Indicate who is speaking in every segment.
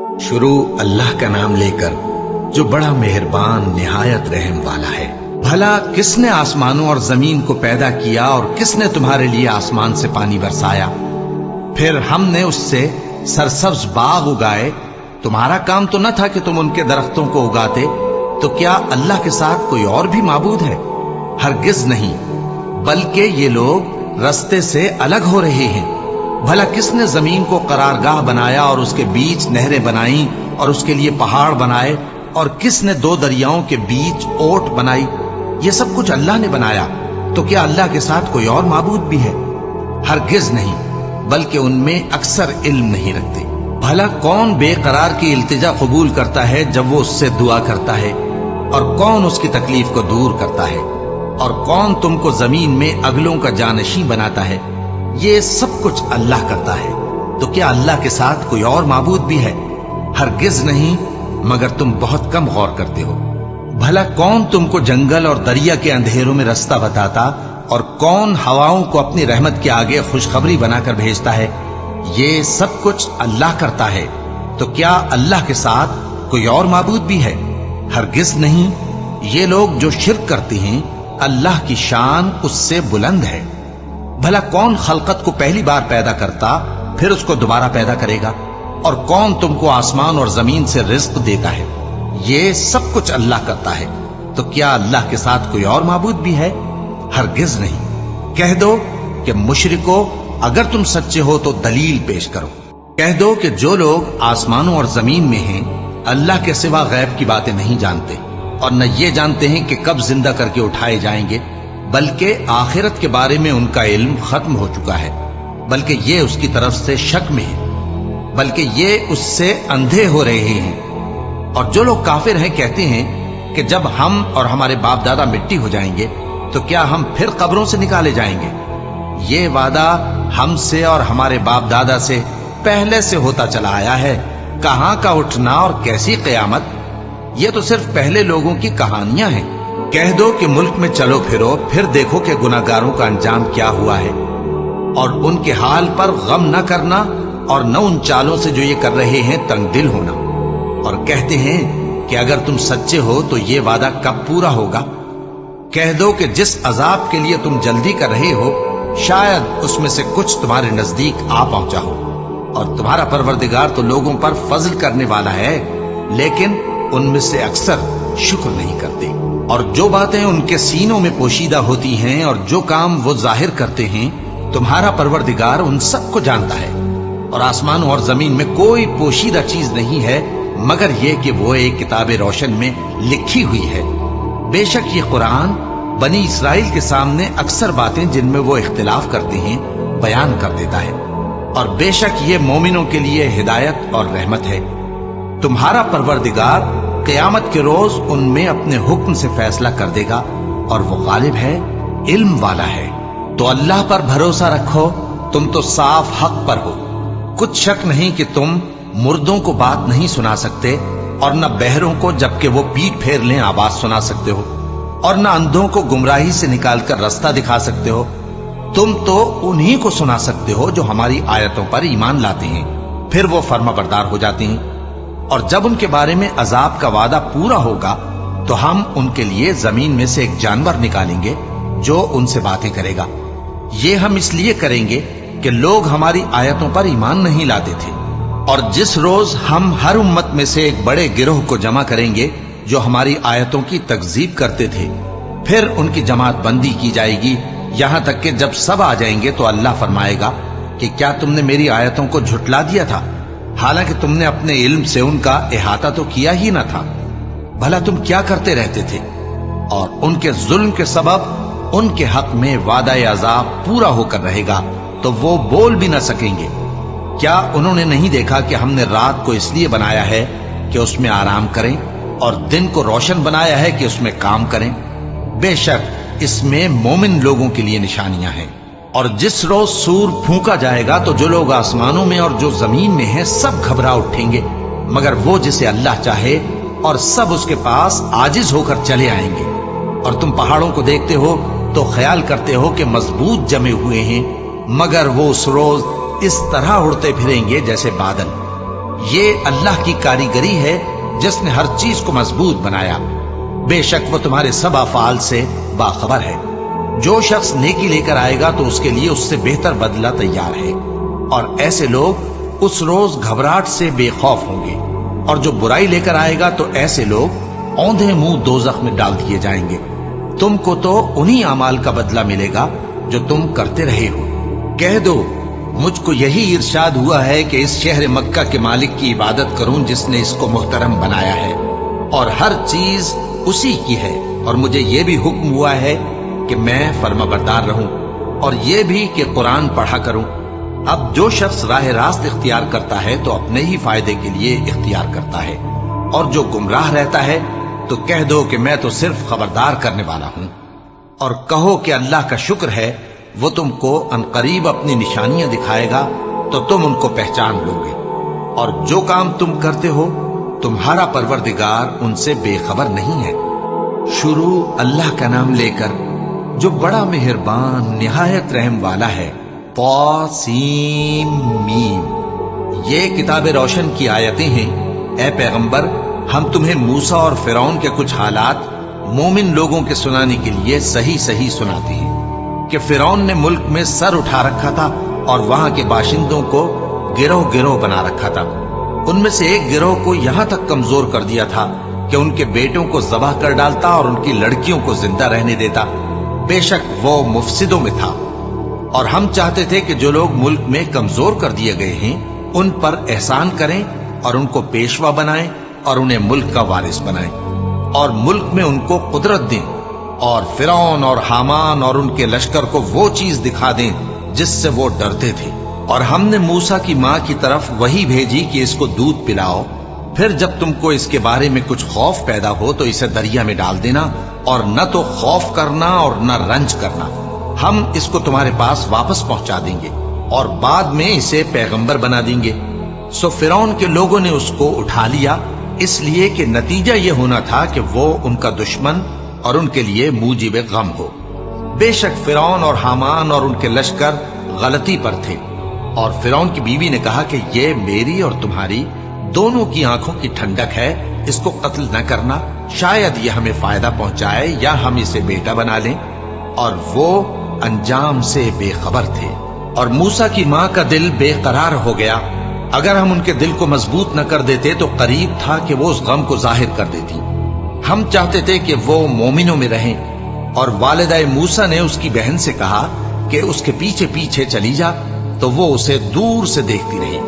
Speaker 1: شروع اللہ کا نام لے کر جو بڑا مہربان نہایت رحم والا ہے۔ بھلا کس نے آسمانوں اور زمین کو پیدا کیا اور کس نے تمہارے لیے آسمان سے پانی برسایا؟ پھر ہم نے اس سے سرسبز باغ اگائے۔ تمہارا کام تو نہ تھا کہ تم ان کے درختوں کو اگاتے؟ تو کیا اللہ کے ساتھ کوئی اور بھی معبود ہے؟ ہرگز نہیں، بلکہ یہ لوگ رستے سے الگ ہو رہے ہیں۔ بھلا کس نے زمین کو قرارگاہ بنایا اور اس کے بیچ نہریں بنائیں اور اس کے لیے پہاڑ بنائے، اور کس نے دو دریاؤں کے بیچ اوٹ بنائی؟ یہ سب کچھ اللہ نے بنایا۔ تو کیا اللہ کے ساتھ کوئی اور معبود بھی ہے؟ ہرگز نہیں، بلکہ ان میں اکثر علم نہیں رکھتے۔ بھلا کون بے قرار کی التجا قبول کرتا ہے جب وہ اس سے دعا کرتا ہے؟ اور کون اس کی تکلیف کو دور کرتا ہے؟ اور کون تم کو زمین میں اگلوں کا جانشین بناتا ہے؟ یہ سب کچھ اللہ کرتا ہے۔ تو کیا اللہ کے ساتھ کوئی اور معبود بھی ہے؟ ہرگز نہیں، مگر تم بہت کم غور کرتے ہو۔ بھلا کون تم کو جنگل اور دریا کے اندھیروں میں رستہ بتاتا، اور کون ہواؤں کو اپنی رحمت کے آگے خوشخبری بنا کر بھیجتا ہے؟ یہ سب کچھ اللہ کرتا ہے۔ تو کیا اللہ کے ساتھ کوئی اور معبود بھی ہے؟ ہرگز نہیں۔ یہ لوگ جو شرک کرتے ہیں، اللہ کی شان اس سے بلند ہے۔ بھلا کون خلقت کو پہلی بار پیدا کرتا پھر اس کو دوبارہ پیدا کرے گا؟ اور کون تم کو آسمان اور زمین سے رزق دیتا ہے؟ یہ سب کچھ اللہ کرتا ہے۔ تو کیا اللہ کے ساتھ کوئی اور معبود بھی ہے؟ ہرگز نہیں۔ کہہ دو کہ مشرکو، اگر تم سچے ہو تو دلیل پیش کرو۔ کہہ دو کہ جو لوگ آسمانوں اور زمین میں ہیں اللہ کے سوا غیب کی باتیں نہیں جانتے، اور نہ یہ جانتے ہیں کہ کب زندہ کر کے اٹھائے جائیں گے، بلکہ آخرت کے بارے میں ان کا علم ختم ہو چکا ہے، بلکہ یہ اس کی طرف سے شک میں ہے، بلکہ یہ اس سے اندھے ہو رہے ہیں۔ اور جو لوگ کافر ہیں کہتے ہیں کہ جب ہم اور ہمارے باپ دادا مٹی ہو جائیں گے تو کیا ہم پھر قبروں سے نکالے جائیں گے؟ یہ وعدہ ہم سے اور ہمارے باپ دادا سے پہلے سے ہوتا چلا آیا ہے۔ کہاں کا اٹھنا اور کیسی قیامت؟ یہ تو صرف پہلے لوگوں کی کہانیاں ہیں۔ کہہ دو کہ ملک میں چلو پھرو، پھر دیکھو کہ گناہگاروں کا انجام کیا ہوا ہے، اور ان کے حال پر غم نہ کرنا، اور نہ ان چالوں سے جو یہ کر رہے ہیں تنگ دل ہونا۔ اور کہتے ہیں کہ اگر تم سچے ہو تو یہ وعدہ کب پورا ہوگا؟ کہہ دو کہ جس عذاب کے لیے تم جلدی کر رہے ہو شاید اس میں سے کچھ تمہارے نزدیک آ پہنچا ہو، اور تمہارا پروردگار تو لوگوں پر فضل کرنے والا ہے، لیکن ان میں سے اکثر شکر نہیں کرتے۔ اور جو باتیں ان کے سینوں میں پوشیدہ ہوتی ہیں اور جو کام وہ ظاہر کرتے ہیں، تمہارا پروردگار ان سب کو جانتا ہے۔ اور آسمانوں اور زمین میں کوئی پوشیدہ چیز نہیں ہے مگر یہ کہ وہ ایک کتاب روشن میں لکھی ہوئی ہے۔ بے شک یہ قرآن بنی اسرائیل کے سامنے اکثر باتیں جن میں وہ اختلاف کرتے ہیں بیان کر دیتا ہے، اور بے شک یہ مومنوں کے لیے ہدایت اور رحمت ہے۔ تمہارا پروردگار قیامت کے روز ان میں اپنے حکم سے فیصلہ کر دے گا، اور وہ غالب ہے، علم والا ہے۔ تو اللہ پر بھروسہ رکھو، تم تو صاف حق پر ہو۔ کچھ شک نہیں کہ تم مردوں کو بات نہیں سنا سکتے، اور نہ بہروں کو جبکہ وہ پیٹ پھیر لیں آواز سنا سکتے ہو، اور نہ اندھوں کو گمراہی سے نکال کر رستہ دکھا سکتے ہو۔ تم تو انہی کو سنا سکتے ہو جو ہماری آیتوں پر ایمان لاتے ہیں، پھر وہ فرما بردار ہو جاتے ہیں۔ اور جب ان کے بارے میں عذاب کا وعدہ پورا ہوگا تو ہم ان کے لیے زمین میں سے ایک جانور نکالیں گے جو ان سے باتیں کرے گا۔ یہ ہم اس لیے کریں گے کہ لوگ ہماری آیتوں پر ایمان نہیں لاتے تھے۔ اور جس روز ہم ہر امت میں سے ایک بڑے گروہ کو جمع کریں گے جو ہماری آیتوں کی تکذیب کرتے تھے، پھر ان کی جماعت بندی کی جائے گی، یہاں تک کہ جب سب آ جائیں گے تو اللہ فرمائے گا کہ کیا تم نے میری آیتوں کو جھٹلا دیا تھا، حالانکہ تم نے اپنے علم سے ان کا احاطہ تو کیا ہی نہ تھا؟ بھلا تم کیا کرتے رہتے تھے؟ اور ان کے ظلم کے سبب ان کے حق میں وعدہ عذاب پورا ہو کر رہے گا تو وہ بول بھی نہ سکیں گے۔ کیا انہوں نے نہیں دیکھا کہ ہم نے رات کو اس لیے بنایا ہے کہ اس میں آرام کریں، اور دن کو روشن بنایا ہے کہ اس میں کام کریں؟ بے شک اس میں مومن لوگوں کے لیے نشانیاں ہیں۔ اور جس روز سور پھونکا جائے گا تو جو لوگ آسمانوں میں اور جو زمین میں ہیں سب گھبرا اٹھیں گے، مگر وہ جسے اللہ چاہے، اور سب اس کے پاس عاجز ہو کر چلے آئیں گے۔ اور تم پہاڑوں کو دیکھتے ہو تو خیال کرتے ہو کہ مضبوط جمے ہوئے ہیں، مگر وہ اس روز اس طرح اڑتے پھریں گے جیسے بادل۔ یہ اللہ کی کاریگری ہے جس نے ہر چیز کو مضبوط بنایا، بے شک وہ تمہارے سب افعال سے باخبر ہے۔ جو شخص نیکی لے کر آئے گا تو اس کے لیے اس سے بہتر بدلہ تیار ہے، اور ایسے لوگ اس روز گھبراہٹ سے بے خوف ہوں گے، اور جو برائی لے کر آئے گا تو ایسے لوگ اوندھے منہ دوزخ میں ڈال دیے جائیں گے۔ تم کو تو انہی اعمال کا بدلہ ملے گا جو تم کرتے رہے ہو۔ کہہ دو مجھ کو یہی ارشاد ہوا ہے کہ اس شہر مکہ کے مالک کی عبادت کروں جس نے اس کو محترم بنایا ہے، اور ہر چیز اسی کی ہے، اور مجھے یہ بھی حکم ہوا ہے کہ میں فرمانبردار رہوں، اور یہ بھی کہ قرآن پڑھا کروں۔ اب جو شخص راہ راست اختیار کرتا ہے تو اپنے ہی فائدے کے لیے اختیار کرتا ہے، اور جو گمراہ رہتا ہے تو کہہ دو کہ میں تو صرف خبردار کرنے والا ہوں۔ اور کہو کہ اللہ کا شکر ہے وہ تم کو عنقریب اپنی نشانیاں دکھائے گا تو تم ان کو پہچان لو گے، اور جو کام تم کرتے ہو تمہارا پروردگار ان سے بے خبر نہیں ہے۔ شروع اللہ کا نام لے کر جو بڑا مہربان نہایت رحم والا ہے۔ طاسیم میم، یہ کتاب روشن کی آیتیں ہیں۔ اے پیغمبر، ہم تمہیں موسیٰ اور فرعون کے کچھ حالات مومن لوگوں کے سنانے کے لیے صحیح صحیح سناتے ہیں کہ فرعون نے ملک میں سر اٹھا رکھا تھا اور وہاں کے باشندوں کو گروہ گروہ بنا رکھا تھا۔ ان میں سے ایک گروہ کو یہاں تک کمزور کر دیا تھا کہ ان کے بیٹوں کو ذبح کر ڈالتا اور ان کی لڑکیوں کو زندہ رہنے دیتا۔ بے شک وہ مفسدوں میں تھا، اور ہم چاہتے تھے کہ جو لوگ ملک میں کمزور کر دیے گئے ہیں ان پر احسان کریں اور ان کو پیشوا بنائیں اور انہیں ملک کا وارث بنائیں، اور ملک میں ان کو قدرت دیں، اور فرعون اور حامان اور ان کے لشکر کو وہ چیز دکھا دیں جس سے وہ ڈرتے تھے۔ اور ہم نے موسیٰ کی ماں کی طرف وحی بھیجی کہ اس کو دودھ پلاؤ، پھر جب تم کو اس کے بارے میں کچھ خوف پیدا ہو تو اسے دریا میں ڈال دینا، اور نہ تو خوف کرنا اور نہ رنج کرنا، ہم اس کو تمہارے پاس واپس پہنچا دیں گے اور بعد میں اسے پیغمبر بنا دیں گے۔ سو فرعون کے لوگوں نے اس کو اٹھا لیا، اس لیے کہ نتیجہ یہ ہونا تھا کہ وہ ان کا دشمن اور ان کے لیے موجب غم ہو۔ بے شک فرعون اور حامان اور ان کے لشکر غلطی پر تھے، اور فرعون کی بیوی نے کہا کہ یہ میری اور تمہاری دونوں کی آنکھوں کی ٹھنڈک ہے، اس کو قتل نہ کرنا، شاید یہ ہمیں فائدہ پہنچائے یا ہم اسے بیٹا بنا لیں۔ اور وہ انجام سے بے خبر تھے، اور موسیٰ کی ماں کا دل بے قرار ہو گیا۔ اگر ہم ان کے دل کو مضبوط نہ کر دیتے تو قریب تھا کہ وہ اس غم کو ظاہر کر دیتی۔ ہم چاہتے تھے کہ وہ مومنوں میں رہیں، اور والدہ موسیٰ نے اس کی بہن سے کہا کہ اس کے پیچھے پیچھے چلی جا، تو وہ اسے دور سے دیکھتی رہی،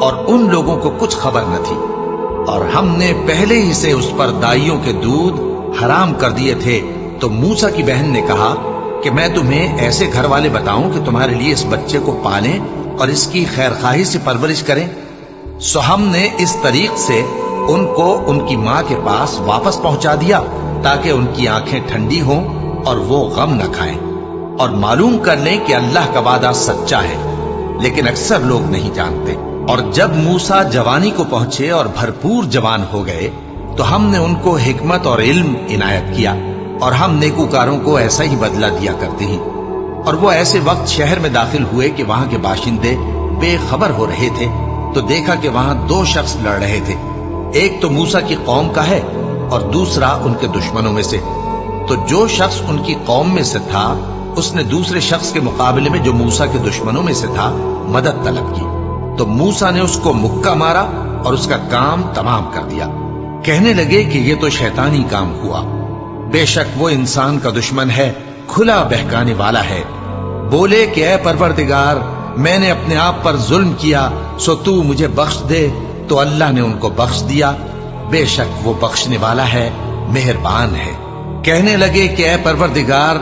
Speaker 1: اور ان لوگوں کو کچھ خبر نہ تھی۔ اور ہم نے پہلے ہی سے اس پر دائیوں کے دودھ حرام کر دیے تھے۔ تو موسیٰ کی بہن نے کہا کہ میں تمہیں ایسے گھر والے بتاؤں کہ تمہارے لیے اس بچے کو پالیں اور اس کی خیر خواہی سے پرورش کریں۔ سو ہم نے اس طریق سے ان کو ان کی ماں کے پاس واپس پہنچا دیا تاکہ ان کی آنکھیں ٹھنڈی ہوں اور وہ غم نہ کھائیں، اور معلوم کر لیں کہ اللہ کا وعدہ سچا ہے، لیکن اکثر لوگ نہیں جانتے۔ اور جب موسیٰ جوانی کو پہنچے اور بھرپور جوان ہو گئے تو ہم نے ان کو حکمت اور علم عنایت کیا، اور ہم نیکوکاروں کو ایسا ہی بدلہ دیا کرتے ہیں۔ اور وہ ایسے وقت شہر میں داخل ہوئے کہ وہاں کے باشندے بے خبر ہو رہے تھے، تو دیکھا کہ وہاں دو شخص لڑ رہے تھے، ایک تو موسیٰ کی قوم کا ہے اور دوسرا ان کے دشمنوں میں سے۔ تو جو شخص ان کی قوم میں سے تھا اس نے دوسرے شخص کے مقابلے میں جو موسیٰ کے دشمنوں میں سے تھا مدد طلب کی، تو موسیٰ نے اس کو مکہ مارا اور اس کا کام تمام کر دیا۔ کہنے لگے کہ یہ تو شیطانی کام ہوا، بے شک وہ انسان کا دشمن ہے، کھلا بہکانے والا ہے۔ بولے کہ اے پروردگار، میں نے اپنے آپ پر ظلم کیا، سو تو مجھے بخش دے، تو اللہ نے ان کو بخش دیا، بے شک وہ بخشنے والا ہے، مہربان ہے۔ کہنے لگے کہ اے پروردگار،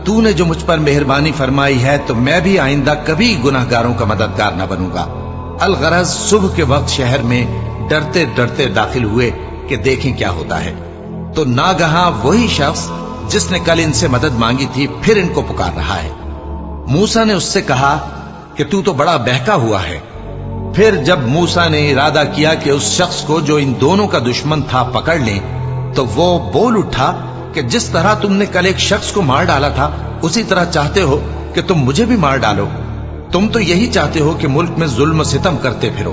Speaker 1: تو نے جو مجھ پر مہربانی فرمائی ہے تو میں بھی آئندہ کبھی گناہگاروں کا مددگار نہ بنوں گا۔ الغرض صبح کے وقت شہر میں ڈرتے ڈرتے داخل ہوئے کہ دیکھیں کیا ہوتا ہے، تو ناگہاں وہی شخص جس نے کل ان سے مدد مانگی تھی پھر ان کو پکار رہا ہے۔ موسیٰ نے اس سے کہا کہ تو بڑا بہکا ہوا ہے۔ پھر جب موسیٰ نے ارادہ کیا کہ اس شخص کو جو ان دونوں کا دشمن تھا پکڑ لیں، تو وہ بول اٹھا کہ جس طرح تم نے کل ایک شخص کو مار ڈالا تھا اسی طرح چاہتے ہو کہ تم مجھے بھی مار ڈالو۔ تم تو یہی چاہتے ہو کہ ملک میں ظلم و ستم کرتے پھرو،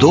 Speaker 1: 2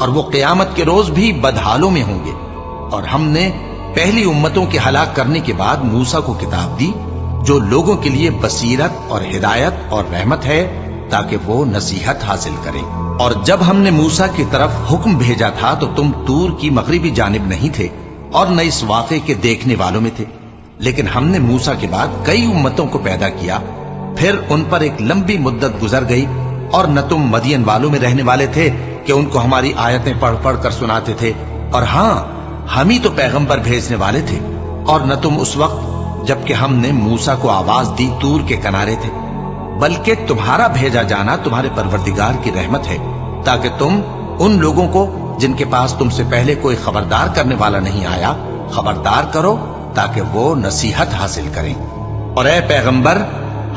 Speaker 1: اور وہ قیامت کے روز بھی بدحالوں میں ہوں گے۔ اور ہم نے پہلی امتوں کے ہلاک کرنے کے بعد موسیٰ کو کتاب دی جو لوگوں کے لیے بصیرت اور ہدایت اور رحمت ہے تاکہ وہ نصیحت حاصل کریں۔ اور جب ہم نے موسیٰ کی طرف حکم بھیجا تھا تو تم طور کی مغربی جانب نہیں تھے اور نہ اس واقعے کے دیکھنے والوں میں تھے، لیکن ہم نے موسیٰ کے بعد کئی امتوں کو پیدا کیا، پھر ان پر ایک لمبی مدت گزر گئی، اور نہ تم مدین والوں میں رہنے والے تھے کہ ان کو ہماری آیتیں پڑھ پڑھ کر سناتے تھے، اور ہاں ہم ہی تو پیغمبر بھیجنے والے تھے، اور نہ تم اس وقت جبکہ ہم نے موسیٰ کو آواز دی طور کے کنارے تھے، بلکہ تمہارا بھیجا جانا تمہارے پروردگار کی رحمت ہے تاکہ تم ان لوگوں کو جن کے پاس تم سے پہلے کوئی خبردار کرنے والا نہیں آیا خبردار کرو تاکہ وہ نصیحت حاصل کریں۔ اور اے پیغمبر،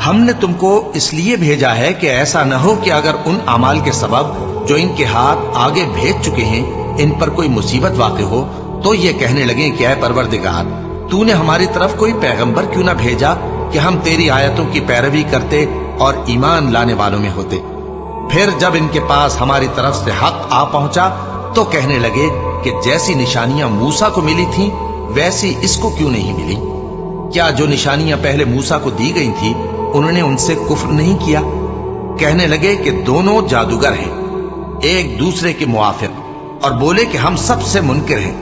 Speaker 1: ہم نے تم کو اس لیے بھیجا ہے کہ ایسا نہ ہو کہ اگر ان اعمال کے سبب جو ان کے ہاتھ آگے بھیج چکے ہیں ان پر کوئی مصیبت واقع ہو تو یہ کہنے لگیں کہ اے پروردگار، تو نے ہماری طرف کوئی پیغمبر کیوں نہ بھیجا کہ ہم تیری آیتوں کی پیروی کرتے اور ایمان لانے والوں میں ہوتے۔ پھر جب ان کے پاس ہماری طرف سے حق آ پہنچا تو کہنے لگے کہ جیسی نشانیاں موسیٰ کو ملی تھیں ویسی اس کو کیوں نہیں ملی؟ کیا جو نشانیاں پہلے موسیٰ کو دی گئی تھی انہوں نے ان سے کفر نہیں کیا؟ کہنے لگے کہ دونوں جادوگر ہیں ایک دوسرے کے موافق، اور بولے کہ ہم سب سے منکر ہیں۔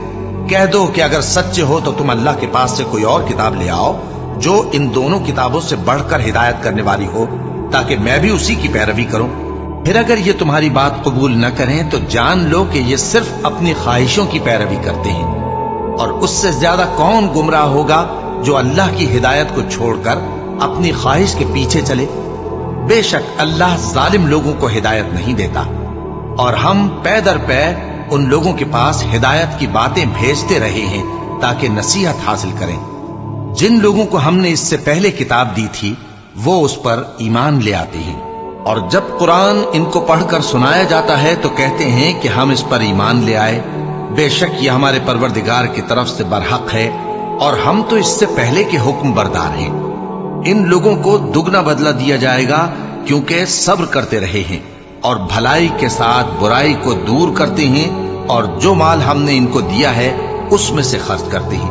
Speaker 1: کہہ دو کہ اگر سچے ہو تو تم اللہ کے پاس سے کوئی اور کتاب لے آؤ جو ان دونوں کتابوں سے بڑھ کر ہدایت کرنے والی ہو تاکہ میں بھی اسی کی پیروی کروں۔ پھر اگر یہ تمہاری بات قبول نہ کریں تو جان لو کہ یہ صرف اپنی خواہشوں کی پیروی کرتے ہیں، اور اس سے زیادہ کون گمراہ ہوگا جو اللہ کی ہدایت کو چھوڑ کر اپنی خواہش کے پیچھے چلے۔ بے شک اللہ ظالم لوگوں کو ہدایت نہیں دیتا، اور ہم پے در پے ان لوگوں کے پاس ہدایت کی باتیں بھیجتے رہے ہیں تاکہ نصیحت حاصل کریں۔ جن لوگوں کو ہم نے اس سے پہلے کتاب دی تھی وہ اس پر ایمان لے آتے ہیں، اور جب قرآن ان کو پڑھ کر سنایا جاتا ہے تو کہتے ہیں کہ ہم اس پر ایمان لے آئے، بے شک یہ ہمارے پروردگار کی طرف سے برحق ہے اور ہم تو اس سے پہلے کے حکم بردار ہیں۔ ان لوگوں کو دگنا بدلہ دیا جائے گا کیونکہ صبر کرتے رہے ہیں اور بھلائی کے ساتھ برائی کو دور کرتے ہیں، اور جو مال ہم نے ان کو دیا ہے اس میں سے خرچ کرتے ہیں،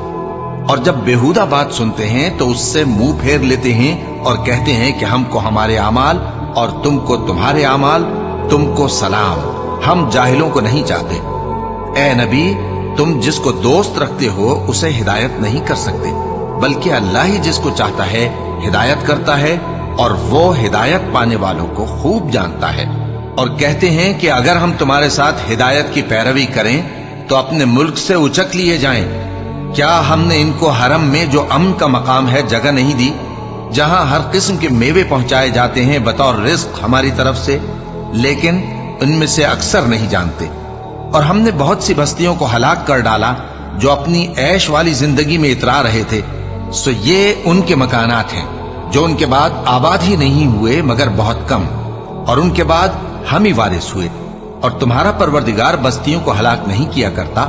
Speaker 1: اور جب بیہودہ بات سنتے ہیں تو اس سے منہ پھیر لیتے ہیں اور کہتے ہیں کہ ہم کو ہمارے اعمال اور تم کو تمہارے اعمال، تم کو سلام، ہم جاہلوں کو نہیں چاہتے۔ اے نبی، تم جس کو دوست رکھتے ہو اسے ہدایت نہیں کر سکتے، بلکہ اللہ ہی جس کو چاہتا ہے ہدایت کرتا ہے، اور وہ ہدایت پانے والوں کو خوب جانتا ہے۔ اور کہتے ہیں کہ اگر ہم تمہارے ساتھ ہدایت کی پیروی کریں تو اپنے ملک سے اچک لیے جائیں۔ کیا ہم نے ان کو حرم میں جو امن کا مقام ہے جگہ نہیں دی، جہاں ہر قسم کے میوے پہنچائے جاتے ہیں بطور رزق ہماری طرف سے؟ لیکن ان میں سے اکثر نہیں جانتے۔ اور ہم نے بہت سی بستیوں کو ہلاک کر ڈالا جو اپنی عیش والی زندگی میں اترا رہے تھے، سو یہ ان کے مکانات ہیں جو ان کے بعد آباد ہی نہیں ہوئے مگر بہت کم، اور ان کے بعد ہم ہی وارث ہوئے۔ اور تمہارا پروردگار بستیوں کو ہلاک نہیں کیا کرتا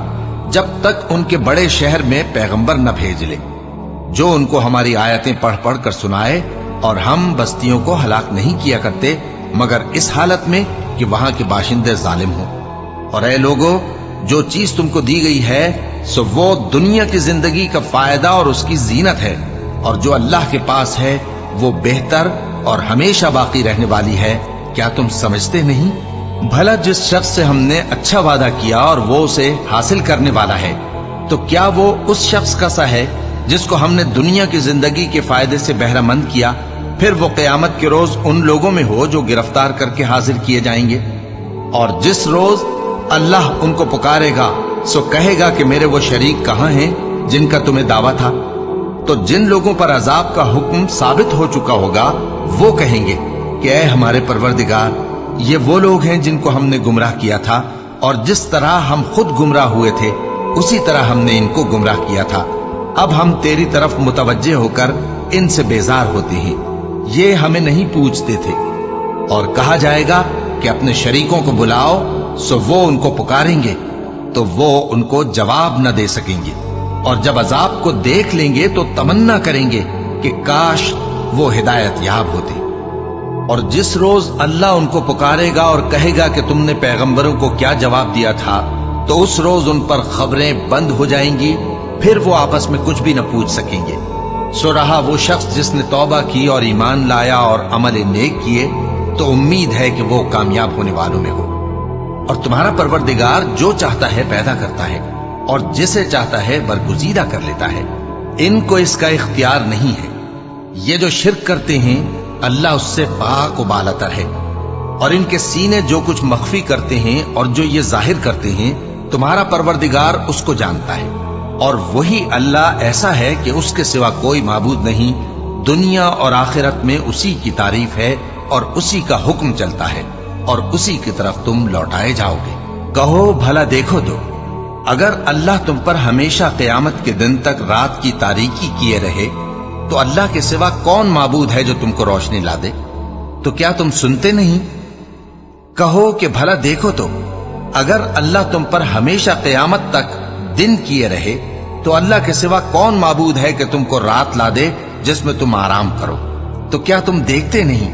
Speaker 1: جب تک ان کے بڑے شہر میں پیغمبر نہ بھیج لے جو ان کو ہماری آیتیں پڑھ پڑھ کر سنائے، اور ہم بستیوں کو ہلاک نہیں کیا کرتے مگر اس حالت میں کہ وہاں کے باشندے ظالم ہوں۔ اور اے لوگو، جو چیز تم کو دی گئی ہے سو وہ دنیا کی زندگی کا فائدہ اور اس کی زینت ہے، اور جو اللہ کے پاس ہے وہ بہتر اور ہمیشہ باقی رہنے والی ہے۔ کیا تم سمجھتے نہیں؟ بھلا جس شخص سے ہم نے اچھا وعدہ کیا اور وہ اسے حاصل کرنے والا ہے، تو کیا وہ اس شخص کا سا ہے جس کو ہم نے دنیا کی زندگی کے فائدے سے بہرہ مند کیا، پھر وہ قیامت کے روز ان لوگوں میں ہو جو گرفتار کر کے حاضر کیے جائیں گے؟ اور جس روز اللہ ان کو پکارے گا سو کہے گا کہ میرے وہ شریک کہاں ہیں جن کا تمہیں دعویٰ تھا؟ تو جن لوگوں پر عذاب کا حکم ثابت ہو چکا ہوگا وہ کہیں گے کہ اے ہمارے پروردگار، یہ وہ لوگ ہیں جن کو ہم نے گمراہ کیا تھا، اور جس طرح ہم خود گمراہ ہوئے تھے اسی طرح ہم نے ان کو گمراہ کیا تھا۔ اب ہم تیری طرف متوجہ ہو کر ان سے بیزار ہوتے ہیں، یہ ہمیں نہیں پوچھتے تھے۔ اور کہا جائے گا کہ اپنے شریکوں کو بلاؤ، سو وہ ان کو پکاریں گے تو وہ ان کو جواب نہ دے سکیں گے، اور جب عذاب کو دیکھ لیں گے تو تمنا کریں گے کہ کاش وہ ہدایت یاب ہوتے۔ اور جس روز اللہ ان کو پکارے گا اور کہے گا کہ تم نے پیغمبروں کو کیا جواب دیا تھا، تو اس روز ان پر خبریں بند ہو جائیں گی، پھر وہ آپس میں کچھ بھی نہ پوچھ سکیں گے۔ سو رہا وہ شخص جس نے توبہ کی اور ایمان لایا اور عمل نیک کیے، تو امید ہے کہ وہ کامیاب ہونے والوں میں ہو۔ اور تمہارا پروردگار جو چاہتا ہے پیدا کرتا ہے، اور جسے چاہتا ہے برگزیدہ کر لیتا ہے، ان کو اس کا اختیار نہیں ہے۔ یہ جو شرک کرتے ہیں اللہ اس سے پاک و بالاتر ہے، اور ان کے سینے جو کچھ مخفی کرتے ہیں اور جو یہ ظاہر کرتے ہیں تمہارا پروردگار اس کو جانتا ہے۔ اور وہی اللہ ایسا ہے کہ اس کے سوا کوئی معبود نہیں، دنیا اور آخرت میں اسی کی تعریف ہے اور اسی کا حکم چلتا ہے، اور اسی کی طرف تم لوٹائے جاؤ گے۔ کہو بھلا دیکھو تو اگر اللہ تم پر ہمیشہ قیامت کے دن تک رات کی تاریکی کیے رہے تو اللہ کے سوا کون معبود ہے جو تم کو روشنی لا دے؟ تو کیا تم سنتے نہیں؟ کہو کہ بھلا دیکھو تو اگر اللہ تم پر ہمیشہ قیامت تک دن کیے رہے تو اللہ کے سوا کون معبود ہے کہ تم کو رات لا دے جس میں تم آرام کرو؟ تو کیا تم دیکھتے نہیں؟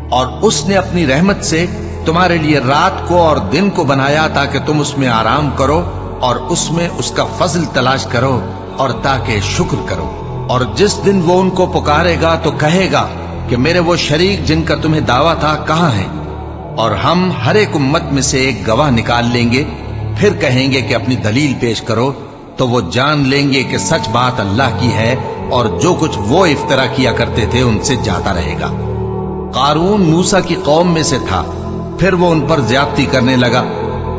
Speaker 1: اور اس نے اپنی رحمت سے تمہارے لیے رات کو اور دن کو بنایا تاکہ تم اس میں آرام کرو اور اس میں اس کا فضل تلاش کرو اور تاکہ شکر کرو۔ اور جس دن وہ ان کو پکارے گا تو کہے گا کہ میرے وہ شریک جن کا تمہیں دعویٰ تھا کہاں ہیں؟ اور ہم ہر ایک امت میں سے ایک گواہ نکال لیں گے، پھر کہیں گے کہ اپنی دلیل پیش کرو، تو وہ جان لیں گے کہ سچ بات اللہ کی ہے اور جو کچھ وہ افترا کیا کرتے تھے ان سے جاتا رہے گا۔ قارون موسیٰ کی قوم میں سے تھا، پھر وہ ان پر زیادتی کرنے لگا،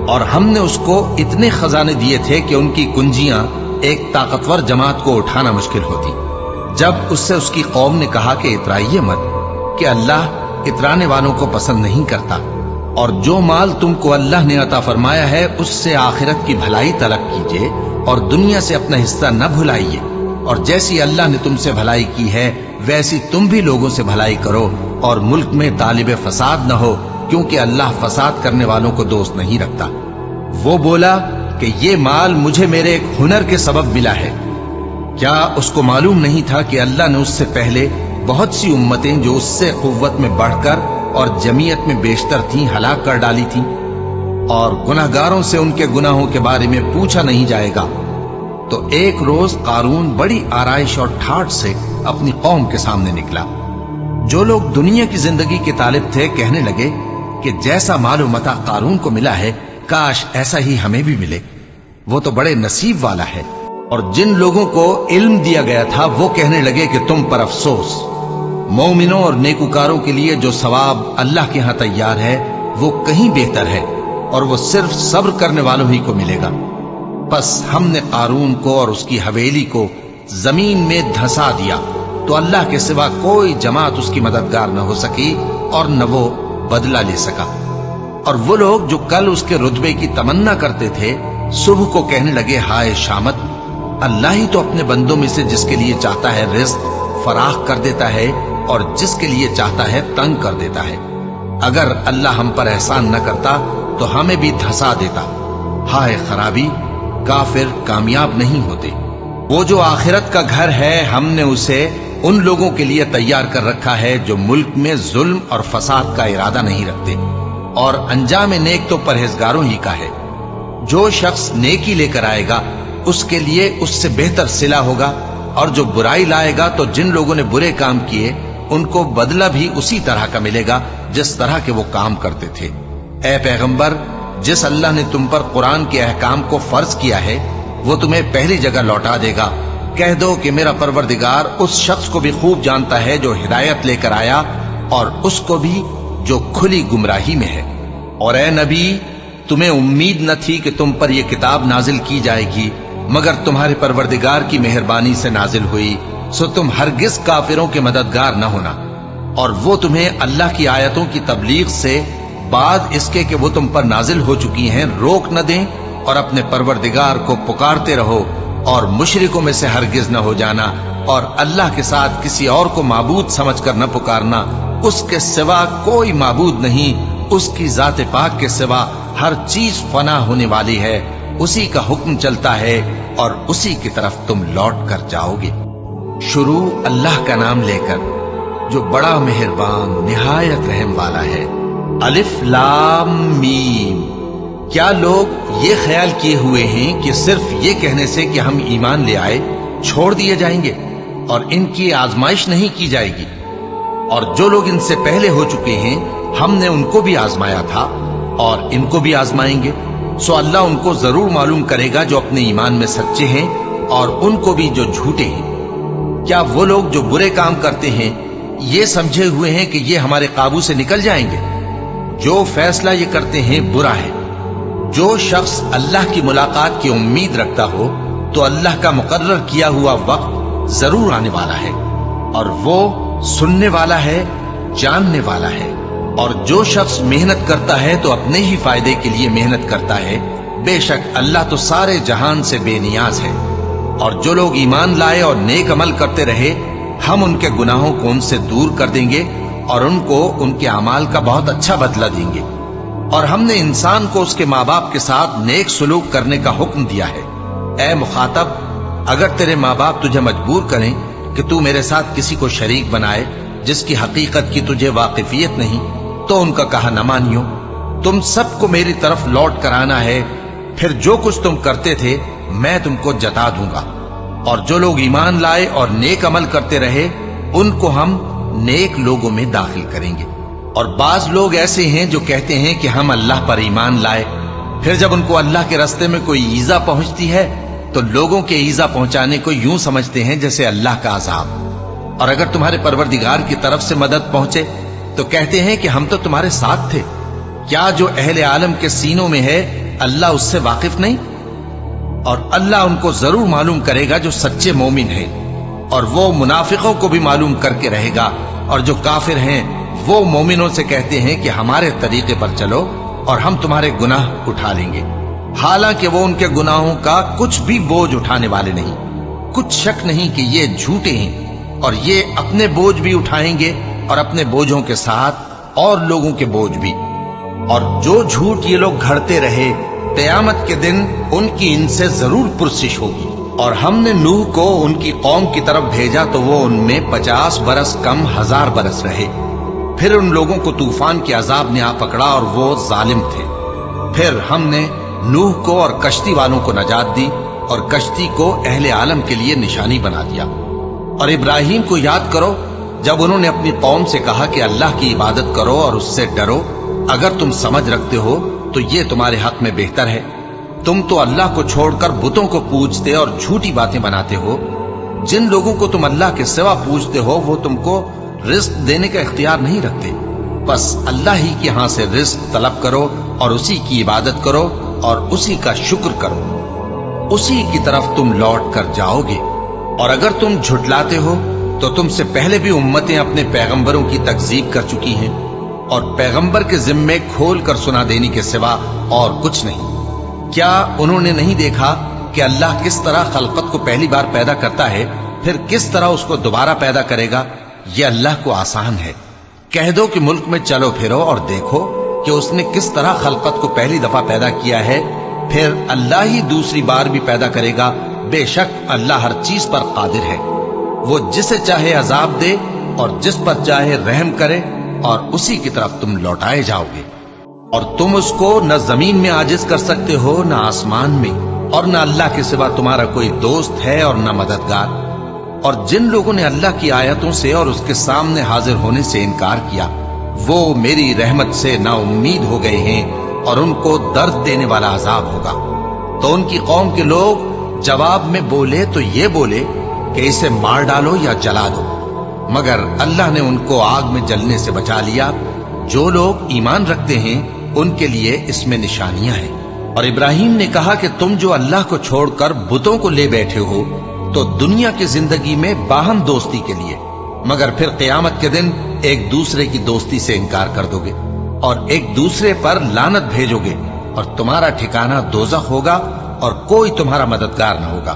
Speaker 1: اور ہم نے اس کو اتنے خزانے دیے تھے کہ ان کی کنجیاں ایک طاقتور جماعت کو اٹھانا مشکل ہوتی۔ جب اس سے اس کی قوم نے کہا کہ اترائیے مت، کہ اللہ اترانے والوں کو پسند نہیں کرتا، اور جو مال تم کو اللہ نے عطا فرمایا ہے اس سے آخرت کی بھلائی طلب کیجیے اور دنیا سے اپنا حصہ نہ بھلائیے، اور جیسی اللہ نے تم سے بھلائی کی ہے ویسی تم بھی لوگوں سے بھلائی کرو، اور ملک میں طالب فساد نہ ہو، کیونکہ اللہ فساد کرنے والوں کو دوست نہیں رکھتا۔ وہ بولا کہ یہ مال مجھے میرے ایک ہنر کے سبب ملا ہے۔ کیا اس کو معلوم نہیں تھا کہ اللہ نے اس سے پہلے بہت سی امتیں جو اس سے قوت میں بڑھ کر اور جمعیت میں بیشتر تھیں ہلاک کر ڈالی تھیں، اور گناہگاروں سے ان کے گناہوں کے بارے میں پوچھا نہیں جائے گا؟ تو ایک روز قارون بڑی آرائش اور ٹھاٹھ سے اپنی قوم کے سامنے نکلا۔ جو لوگ دنیا کی زندگی کے طالب تھے کہنے لگے کہ جیسا مال و متاع قارون کو ملا ہے کاش ایسا ہی ہمیں بھی ملے، وہ تو بڑے نصیب والا ہے۔ اور جن لوگوں کو علم دیا گیا تھا وہ کہنے لگے کہ تم پر افسوس، مومنوں اور نیکوکاروں کے لیے جو ثواب اللہ کے ہاں تیار ہے وہ کہیں بہتر ہے، اور وہ صرف صبر کرنے والوں ہی کو ملے گا۔ پس ہم نے قارون کو اور اس کی حویلی کو زمین میں دھسا دیا، تو اللہ کے سوا کوئی جماعت اس کی مددگار نہ ہو سکی اور نہ وہ بدلہ لے سکا۔ اور وہ لوگ جو کل اس کے رتبے کی تمنا کرتے تھے صبح کو کہنے لگے ہائے شامت، اللہ ہی تو اپنے بندوں میں سے جس کے لیے چاہتا ہے رزق فراخ کر دیتا ہے اور جس کے لیے چاہتا ہے تنگ کر دیتا ہے۔ اگر اللہ ہم پر احسان نہ کرتا تو ہمیں بھی دھسا دیتا۔ ہائے خرابی، کافر کامیاب نہیں ہوتے۔ وہ جو آخرت کا گھر ہے ہم نے اسے ان لوگوں کے لیے تیار کر رکھا ہے جو ملک میں ظلم اور فساد کا ارادہ نہیں رکھتے، اور انجام نیک تو پرہیزگاروں ہی کا ہے۔ جو شخص نیکی لے کر آئے گا اس کے لیے اس سے بہتر صلہ ہوگا، اور جو برائی لائے گا تو جن لوگوں نے برے کام کیے ان کو بدلہ بھی اسی طرح کا ملے گا جس طرح کے وہ کام کرتے تھے۔ اے پیغمبر، جس اللہ نے تم پر قرآن کے احکام کو فرض کیا ہے وہ تمہیں پہلی جگہ لوٹا دے گا۔ کہہ دو کہ میرا پروردگار اس شخص کو بھی خوب جانتا ہے جو ہدایت لے کر آیا، اور اس کو بھی جو کھلی گمراہی میں ہے۔ اور اے نبی، تمہیں امید نہ تھی کہ تم پر یہ کتاب نازل کی جائے گی، مگر تمہارے پروردگار کی مہربانی سے نازل ہوئی، سو تم ہرگز کافروں کے مددگار نہ ہونا۔ اور وہ تمہیں اللہ کی آیتوں کی تبلیغ سے بعد اس کے کہ وہ تم پر نازل ہو چکی ہیں روک نہ دیں، اور اپنے پروردگار کو پکارتے رہو، اور مشرکوں میں سے ہرگز نہ ہو جانا، اور اللہ کے ساتھ کسی اور کو معبود سمجھ کر نہ پکارنا۔ اس کے سوا کوئی معبود نہیں، اس کی ذات پاک کے سوا ہر چیز فنا ہونے والی ہے، اسی کا حکم چلتا ہے اور اسی کی طرف تم لوٹ کر جاؤ گے۔ شروع اللہ کا نام لے کر جو بڑا مہربان نہایت رحم والا ہے۔ الف لام میم۔ کیا لوگ یہ خیال کیے ہوئے ہیں کہ صرف یہ کہنے سے کہ ہم ایمان لے آئے چھوڑ دیے جائیں گے اور ان کی آزمائش نہیں کی جائے گی؟ اور جو لوگ ان سے پہلے ہو چکے ہیں ہم نے ان کو بھی آزمایا تھا اور ان کو بھی آزمائیں گے، سو اللہ ان کو ضرور معلوم کرے گا جو اپنے ایمان میں سچے ہیں اور ان کو بھی جو جھوٹے ہیں۔ کیا وہ لوگ جو برے کام کرتے ہیں یہ سمجھے ہوئے ہیں کہ یہ ہمارے قابو سے نکل جائیں گے؟ جو فیصلہ یہ کرتے ہیں برا ہے۔ جو شخص اللہ کی ملاقات کی امید رکھتا ہو تو اللہ کا مقرر کیا ہوا وقت ضرور آنے والا ہے، اور وہ سننے والا ہے، جاننے والا ہے۔ اور جو شخص محنت کرتا ہے تو اپنے ہی فائدے کے لیے محنت کرتا ہے، بے شک اللہ تو سارے جہان سے بے نیاز ہے۔ اور جو لوگ ایمان لائے اور نیک عمل کرتے رہے ہم ان کے گناہوں کو ان سے دور کر دیں گے اور ان کو ان کے اعمال کا بہت اچھا بدلہ دیں گے۔ اور ہم نے انسان کو اس کے ماں باپ کے ساتھ نیک سلوک کرنے کا حکم دیا ہے۔ اے مخاطب، اگر تیرے ماں باپ تجھے مجبور کریں کہ تو میرے ساتھ کسی کو شریک بنائے جس کی حقیقت کی تجھے واقفیت نہیں، تو ان کا کہا نہ مانیو۔ تم سب کو میری طرف لوٹ کر آنا ہے، پھر جو کچھ تم کرتے تھے میں تم کو جتا دوں گا۔ اور جو لوگ ایمان لائے اور نیک عمل کرتے رہے ان کو ہم نیک لوگوں میں داخل کریں گے۔ اور بعض لوگ ایسے ہیں جو کہتے ہیں کہ ہم اللہ پر ایمان لائے، پھر جب ان کو اللہ کے راستے میں کوئی ایذا پہنچتی ہے تو لوگوں کے ایذا پہنچانے کو یوں سمجھتے ہیں جیسے اللہ کا عذاب۔ اور اگر تمہارے پروردگار کی طرف سے مدد پہنچے تو کہتے ہیں کہ ہم تو تمہارے ساتھ تھے۔ کیا جو اہل عالم کے سینوں میں ہے اللہ اس سے واقف نہیں؟ اور اللہ ان کو ضرور معلوم کرے گا جو سچے مومن ہیں، اور وہ منافقوں کو بھی معلوم کر کے رہے گا۔ اور جو کافر ہیں وہ مومنوں سے کہتے ہیں کہ ہمارے طریقے پر چلو اور ہم تمہارے گناہ اٹھا لیں گے، حالانکہ وہ ان کے گناہوں کا کچھ بھی بوجھ اٹھانے والے نہیں۔ کچھ شک نہیں کہ یہ جھوٹے ہیں، اور یہ اپنے بوجھ بھی اٹھائیں گے اور اپنے بوجھوں کے ساتھ اور لوگوں کے بوجھ بھی۔ اور جو جھوٹ یہ لوگ گھڑتے رہے قیامت کے دن ان کی ان سے ضرور پرسش ہوگی۔ اور ہم نے نوح کو ان کی قوم کی طرف بھیجا تو وہ ان میں 50 برس کم 1000 برس رہے۔ پھر ان لوگوں کو طوفان کے عذاب نے آ پکڑا اور وہ ظالم تھے۔ پھر ہم نے نوح کو اور کشتی والوں کو نجات دی اور کشتی کو اہل عالم کے لیے نشانی بنا دیا۔ اور ابراہیم کو یاد کرو جب انہوں نے اپنی قوم سے کہا کہ اللہ کی عبادت کرو اور اس سے ڈرو، اگر تم سمجھ رکھتے ہو تو یہ تمہارے حق میں بہتر ہے۔ تم تو اللہ کو چھوڑ کر بتوں کو پوجتے اور جھوٹی باتیں بناتے ہو۔ جن لوگوں کو تم اللہ کے سوا پوجتے ہو وہ تم کو رزق دینے کا اختیار نہیں رکھتے، بس اللہ ہی کے ہاں سے رزق طلب کرو اور اسی کی عبادت کرو اور اسی کا شکر کرو، اسی کی طرف تم لوٹ کر جاؤ گے۔ اور اگر تم جھٹلاتے ہو تو تم سے پہلے بھی امتیں اپنے پیغمبروں کی تکذیب کر چکی ہیں، اور پیغمبر کے ذمے کھول کر سنا دینے کے سوا اور کچھ نہیں۔ کیا انہوں نے نہیں دیکھا کہ اللہ کس طرح خلقت کو پہلی بار پیدا کرتا ہے پھر کس طرح اس کو دوبارہ پیدا کرے گا؟ یہ اللہ کو آسان ہے۔ کہہ دو کہ ملک میں چلو پھرو اور دیکھو کہ اس نے کس طرح خلقت کو پہلی دفعہ پیدا کیا ہے، پھر اللہ ہی دوسری بار بھی پیدا کرے گا۔ بے شک اللہ ہر چیز پر قادر ہے۔ وہ جسے چاہے عذاب دے اور جس پر چاہے رحم کرے، اور اسی کی طرف تم لوٹائے جاؤ گے۔ اور تم اس کو نہ زمین میں عاجز کر سکتے ہو نہ آسمان میں، اور نہ اللہ کے سوا تمہارا کوئی دوست ہے اور نہ مددگار۔ اور جن لوگوں نے اللہ کی آیتوں سے اور اس کے سامنے حاضر ہونے سے انکار کیا وہ میری رحمت سے نا امید ہو گئے ہیں، اور ان کو درد دینے والا عذاب ہوگا۔ تو ان کی قوم کے لوگ جواب میں بولے تو یہ بولے کہ اسے مار ڈالو یا جلا دو، مگر اللہ نے ان کو آگ میں جلنے سے بچا لیا۔ جو لوگ ایمان رکھتے ہیں ان کے لیے اس میں نشانیاں ہیں۔ اور ابراہیم نے کہا کہ تم جو اللہ کو چھوڑ کر بتوں کو لے بیٹھے ہو تو دنیا کی زندگی میں باہم دوستی کے لیے، مگر پھر قیامت کے دن ایک دوسرے کی دوستی سے انکار کر دو گے اور ایک دوسرے پر لعنت بھیجو گے، اور تمہارا ٹھکانہ دوزخ ہوگا اور کوئی تمہارا مددگار نہ ہوگا۔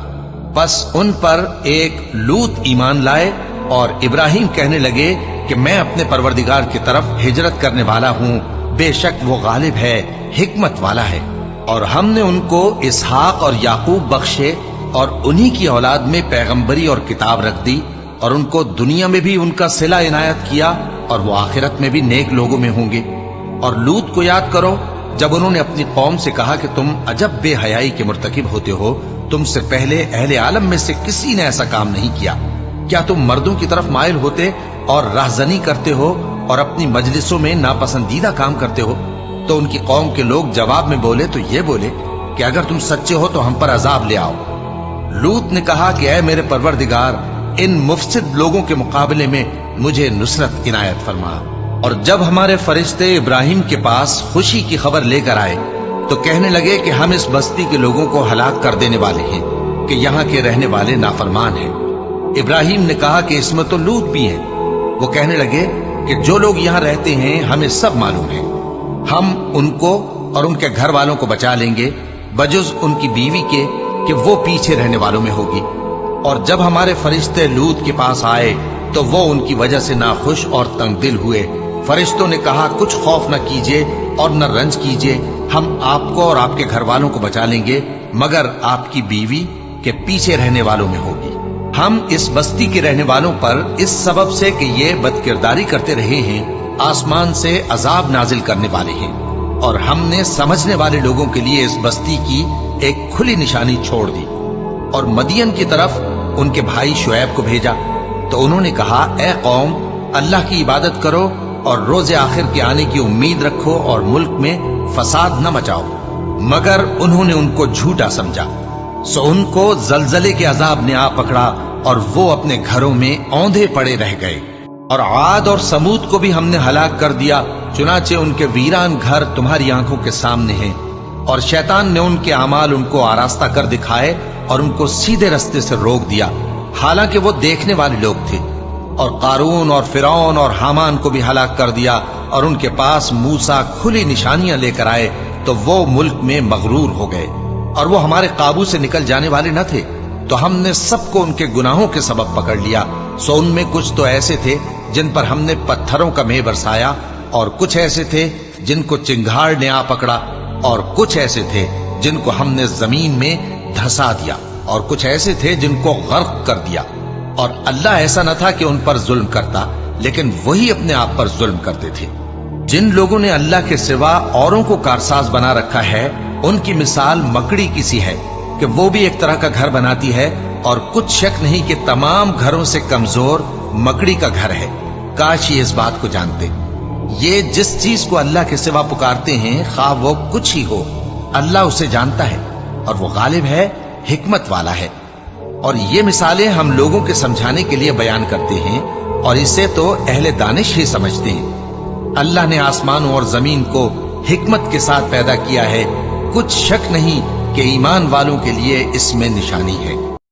Speaker 1: بس ان پر ایک لوط ایمان لائے اور ابراہیم کہنے لگے کہ میں اپنے پروردگار کی طرف ہجرت کرنے والا ہوں، بے شک وہ غالب ہے، حکمت والا ہے۔ اور ہم نے ان کو اسحاق اور یعقوب بخشے اور انہی کی اولاد میں پیغمبری اور کتاب رکھ دی، اور ان کو دنیا میں بھی ان کا صلہ عنایت کیا اور وہ آخرت میں بھی نیک لوگوں میں ہوں گے۔ اور لوط کو یاد کرو جب انہوں نے اپنی قوم سے کہا کہ تم عجب بے حیائی کے مرتکب ہوتے ہو، تم سے پہلے اہل عالم میں سے کسی نے ایسا کام نہیں کیا۔ کیا تم مردوں کی طرف مائل ہوتے اور راہزنی کرتے ہو اور اپنی مجلسوں میں ناپسندیدہ کام کرتے ہو؟ تو ان کی قوم کے لوگ جواب میں بولے تو یہ بولے کہ اگر تم سچے ہو تو ہم پر عذاب لے آؤ۔ لوط نے کہا کہ اے میرے پروردگار، ان مفسد لوگوں کے مقابلے میں مجھے نصرت عنایت فرما۔ اور جب ہمارے فرشتے ابراہیم کے پاس خوشی کی خبر لے کر آئے تو کہنے لگے کہ ہم اس بستی کے لوگوں کو ہلاک کر دینے والے ہیں کہ یہاں کے رہنے والے نافرمان ہیں۔ ابراہیم نے کہا کہ اس میں تو لوط بھی ہیں۔ وہ کہنے لگے کہ جو لوگ یہاں رہتے ہیں ہمیں سب معلوم ہے، ہم ان کو اور ان کے گھر والوں کو بچا لیں گے بجز ان کی بیوی کے کہ وہ پیچھے رہنے والوں میں ہوگی۔ اور جب ہمارے فرشتے لوط کے پاس آئے تو وہ ان کی وجہ سے ناخوش اور تنگ دل ہوئے۔ فرشتوں نے کہا کچھ خوف نہ کیجیے اور نہ رنج کیجیے، ہم آپ کو اور آپ کے گھر والوں کو بچا لیں گے مگر آپ کی بیوی کے پیچھے رہنے والوں میں ہوگی۔ ہم اس بستی کے رہنے والوں پر اس سبب سے کہ یہ بدکرداری کرتے رہے ہیں آسمان سے عذاب نازل کرنے والے ہیں، اور ہم نے سمجھنے والے لوگوں کے لیے اس بستی کی ایک کھلی نشانی چھوڑ دی۔ اور مدین کی طرف ان کے بھائی شعیب کو بھیجا تو انہوں نے کہا اے قوم، اللہ کی عبادت کرو اور روز آخر کے آنے کی امید رکھو اور ملک میں فساد نہ مچاؤ۔ مگر انہوں نے ان کو جھوٹا سمجھا، سو ان کو زلزلے کے عذاب نے آ پکڑا اور وہ اپنے گھروں میں اوندھے پڑے رہ گئے۔ اور عاد اور سمود کو بھی ہم نے ہلاک کر دیا، چنانچہ ان کے ویران گھر تمہاری آنکھوں کے سامنے ہیں۔ اور شیطان نے ان کے اعمال ان کو آراستہ کر دکھائے اور ان کو سیدھے رستے سے روک دیا، حالانکہ وہ دیکھنے والے لوگ تھے۔ اور قارون اور فرعون اور حامان کو بھی ہلاک کر دیا، اور ان کے پاس موسیٰ کھلی نشانیاں لے کر آئے تو وہ ملک میں مغرور ہو گئے، اور وہ ہمارے قابو سے نکل جانے والے نہ تھے، تو ہم نے سب کو ان کے گناہوں کے سبب پکڑ لیا۔ سو ان میں کچھ تو ایسے تھے جن پر ہم نے پتھروں کا مے برسایا، اور کچھ ایسے تھے جن کو چنگھاڑ نے آ پکڑا، اور کچھ ایسے تھے جن کو ہم نے زمین میں دھسا دیا، اور کچھ ایسے تھے جن کو غرق کر دیا۔ اور اللہ ایسا نہ تھا کہ ان پر ظلم کرتا، لیکن وہی اپنے آپ پر ظلم کرتے تھے۔ جن لوگوں نے اللہ کے سوا اوروں کو کارساز بنا رکھا ہے، ان کی مثال مکڑی کی سی ہے کہ وہ بھی ایک طرح کا گھر بناتی ہے، اور کچھ شک نہیں کہ تمام گھروں سے کمزور مکڑی کا گھر ہے۔ کاش یہ اس بات کو جانتے۔ یہ جس چیز کو اللہ کے سوا پکارتے ہیں، خواہ وہ کچھ ہی ہو، اللہ اسے جانتا ہے، اور وہ غالب ہے، حکمت والا ہے۔ اور یہ مثالیں ہم لوگوں کے سمجھانے کے لیے بیان کرتے ہیں، اور اسے تو اہل دانش ہی سمجھتے ہیں۔ اللہ نے آسمانوں اور زمین کو حکمت کے ساتھ پیدا کیا ہے، کچھ شک نہیں کہ ایمان والوں کے لیے اس میں نشانی ہے۔